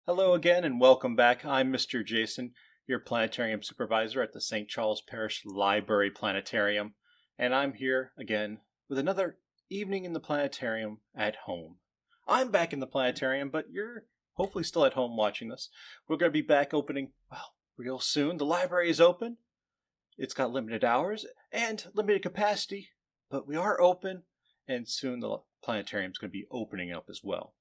Hello again and welcome back. I'm Mr. Jason, your planetarium supervisor at the St. Charles Parish Library Planetarium, and I'm here again with another evening in the planetarium at home. I'm back in the planetarium, but you're hopefully still at home watching this. We're going to be back opening, real soon. The library is open. It's got limited hours and limited capacity, but we are open, and soon the planetarium is going to be opening up as well.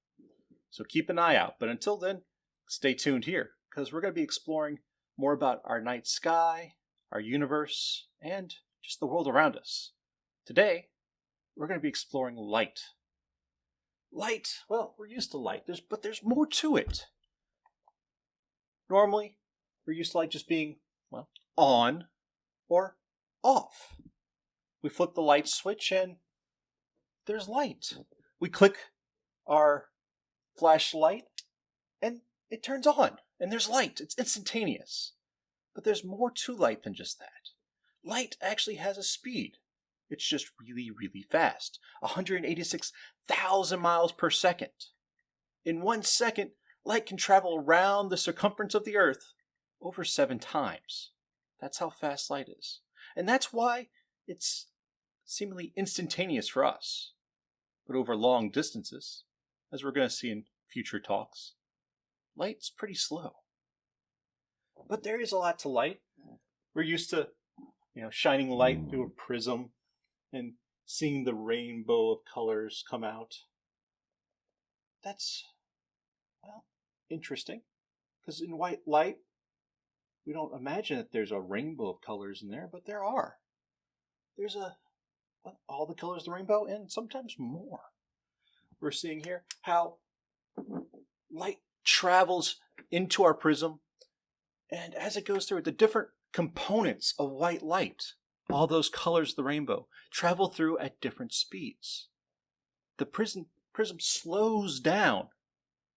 So keep an eye out. But until then, stay tuned here, because we're going to be exploring more about our night sky, our universe, and just the world around us. Today, we're going to be exploring light. Light, well, we're used to light, but there's more to it. Normally, we're used to light just being, on or off. We flip the light switch and there's light. We click our flashlight and it turns on and there's light. It's instantaneous. But there's more to light than just that. Light actually has a speed. It's just really, really fast. 186,000 miles per second. In 1 second, light can travel around the circumference of the Earth over 7 times. That's how fast light is. And that's why it's seemingly instantaneous for us. But over long distances, as we're going to see in future talks, light's pretty slow. But there is a lot to light. We're used to, shining light through a prism and seeing the rainbow of colors come out. That's, interesting. Because in white light, we don't imagine that there's a rainbow of colors in there, but there are. There's all the colors of the rainbow and sometimes more. We're seeing here how light travels into our prism, and as it goes through, the different components of white light, all those colors of the rainbow, travel through at different speeds. The prism slows down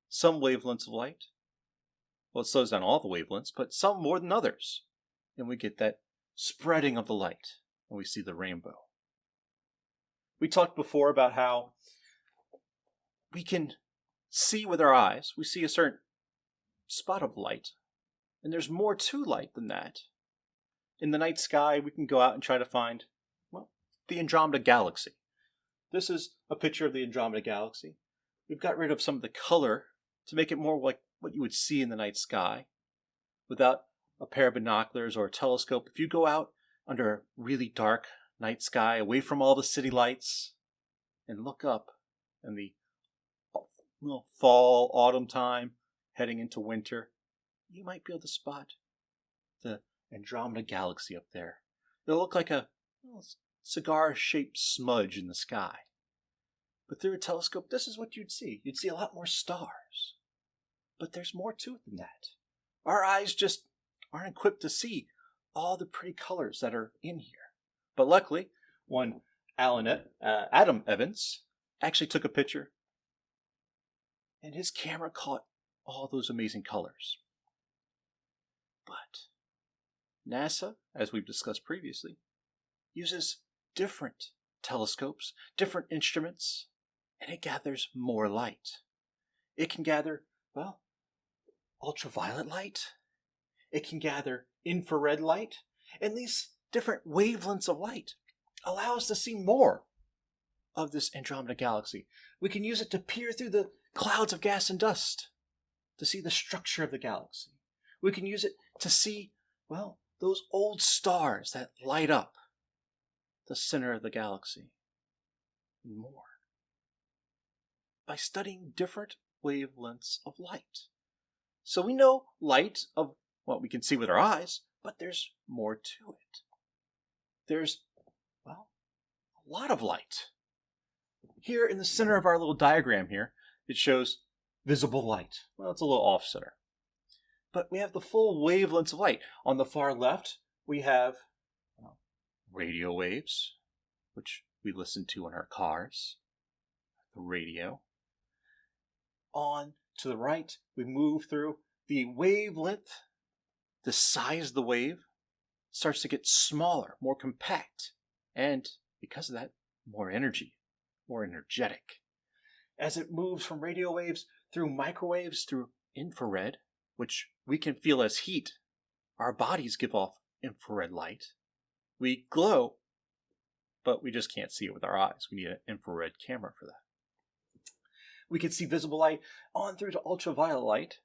some wavelengths of light. Well, it slows down all the wavelengths, but some more than others. And we get that spreading of the light, and we see the rainbow. We talked before about how we can see with our eyes. We see a certain spot of light, and there's more to light than that. In the night sky, we can go out and try to find, the Andromeda Galaxy. This is a picture of the Andromeda Galaxy. We've got rid of some of the color to make it more like what you would see in the night sky. Without a pair of binoculars or a telescope, if you go out under a really dark night sky, away from all the city lights, and look up in the fall, autumn time, heading into winter, you might be able to spot the Andromeda Galaxy up there. It'll look like a cigar-shaped smudge in the sky. But through a telescope, this is what you'd see. You'd see a lot more stars. But there's more to it than that. Our eyes just aren't equipped to see all the pretty colors that are in here. But luckily, one Adam Evans actually took a picture, and his camera caught all those amazing colors. But NASA, as we've discussed previously, uses different telescopes, different instruments, and it gathers more light. It can gather, ultraviolet light. It can gather infrared light. And these different wavelengths of light allow us to see more of this Andromeda Galaxy. We can use it to peer through the clouds of gas and dust to see the structure of the galaxy. We can use it to see, those old stars that light up the center of the galaxy and more. By studying different wavelengths of light. So we know light of what we can see with our eyes, but there's more to it. There's, a lot of light. Here in the center of our little diagram here, it shows visible light. Well, it's a little off-center. But we have the full wavelengths of light. On the far left, we have radio waves, which we listen to in our cars, the radio. On to the right, we move through the wavelength. The size of the wave starts to get smaller, more compact, and because of that, more energy, more energetic. As it moves from radio waves through microwaves, through infrared, which we can feel as heat. Our bodies give off infrared light. We glow, but we just can't see it with our eyes. We need an infrared camera for that. We can see visible light on through to ultraviolet light,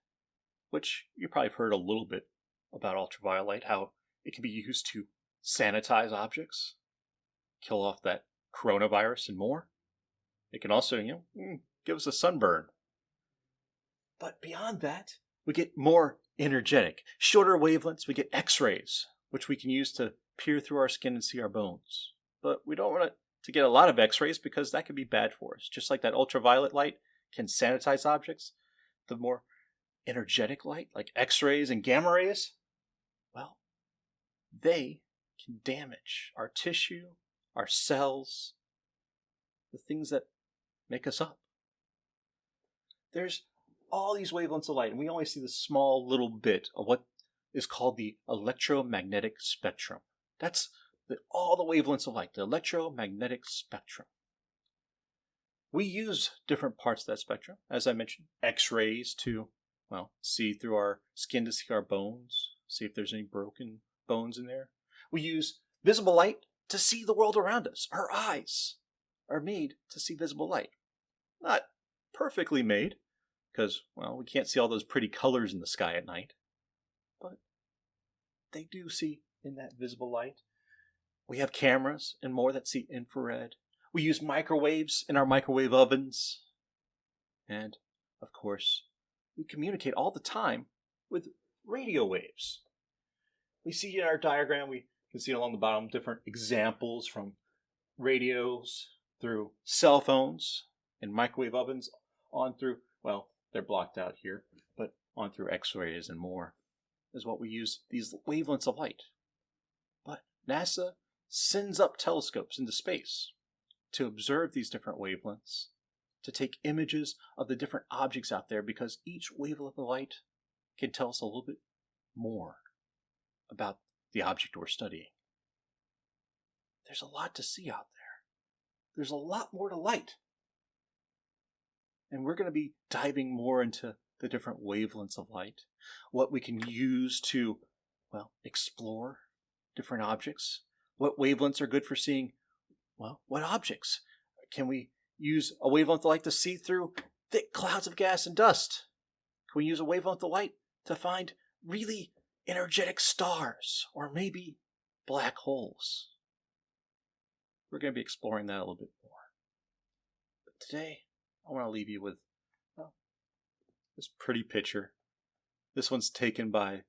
which you probably have heard a little bit about ultraviolet light, how it can be used to sanitize objects, kill off that coronavirus and more. It can also, give us a sunburn. But beyond that, we get more energetic, shorter wavelengths. We get X-rays, which we can use to peer through our skin and see our bones. But we don't want to get a lot of X-rays because that can be bad for us. Just like that ultraviolet light can sanitize objects, the more energetic light, like X-rays and gamma rays, well, they can damage our tissue, our cells, the things that make us up. There's all these wavelengths of light, and we only see the small little bit of what is called the electromagnetic spectrum. That's all the wavelengths of light, the electromagnetic spectrum. We use different parts of that spectrum. As I mentioned, X-rays to, see through our skin to see our bones, see if there's any broken bones in there. We use visible light to see the world around us. Our eyes are made to see visible light. Not perfectly made, because, we can't see all those pretty colors in the sky at night. But they do see in that visible light. We have cameras and more that see infrared. We use microwaves in our microwave ovens. And, of course, we communicate all the time with radio waves. We see in our diagram, we can see along the bottom different examples from radios through cell phones and microwave ovens on through, they're blocked out here, but on through X-rays and more is what we use these wavelengths of light. But NASA sends up telescopes into space to observe these different wavelengths, to take images of the different objects out there, because each wavelength of light can tell us a little bit more about the object we're studying. There's a lot to see out there. There's a lot more to light. And we're going to be diving more into the different wavelengths of light, what we can use to, explore different objects, what wavelengths are good for seeing, what objects. Can we use a wavelength of light to see through thick clouds of gas and dust? Can we use a wavelength of light to find really energetic stars, or maybe black holes? We're going to be exploring that a little bit more. But today, I want to leave you with this pretty picture. This one's taken by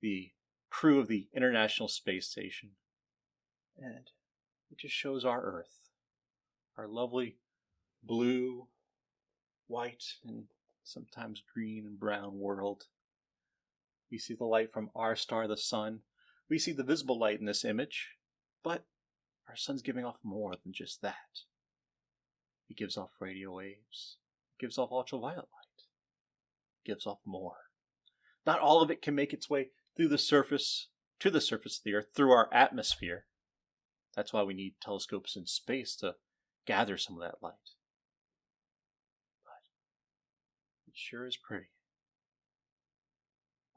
the crew of the International Space Station. And it just shows our Earth, our lovely blue, white, and sometimes green and brown world. We see the light from our star, the sun. We see the visible light in this image, but our sun's giving off more than just that. It gives off radio waves. It gives off ultraviolet light. It gives off more. Not all of it can make its way through the surface, to the surface of the Earth, through our atmosphere. That's why we need telescopes in space to gather some of that light. But it sure is pretty.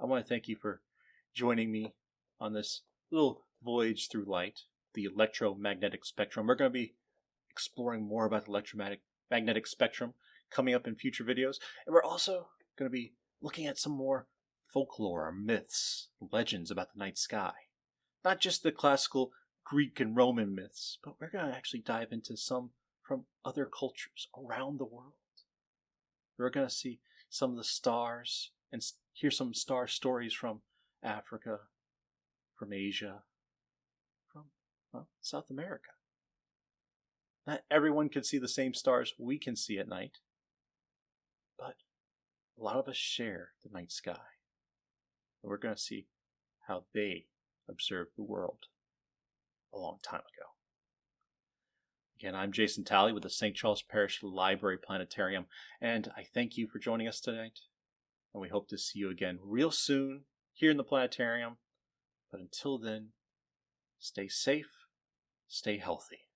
I want to thank you for joining me on this little voyage through light, the electromagnetic spectrum. We're going to be exploring more about the electromagnetic spectrum coming up in future videos. And we're also going to be looking at some more folklore, myths, legends about the night sky. Not just the classical Greek and Roman myths, but we're going to actually dive into some from other cultures around the world. We're going to see some of the stars and hear some star stories from Africa, from Asia, from South America. Not everyone can see the same stars we can see at night, but a lot of us share the night sky. And we're going to see how they observed the world a long time ago. Again, I'm Jason Talley with the St. Charles Parish Library Planetarium, and I thank you for joining us tonight. And we hope to see you again real soon here in the planetarium. But until then, stay safe, stay healthy.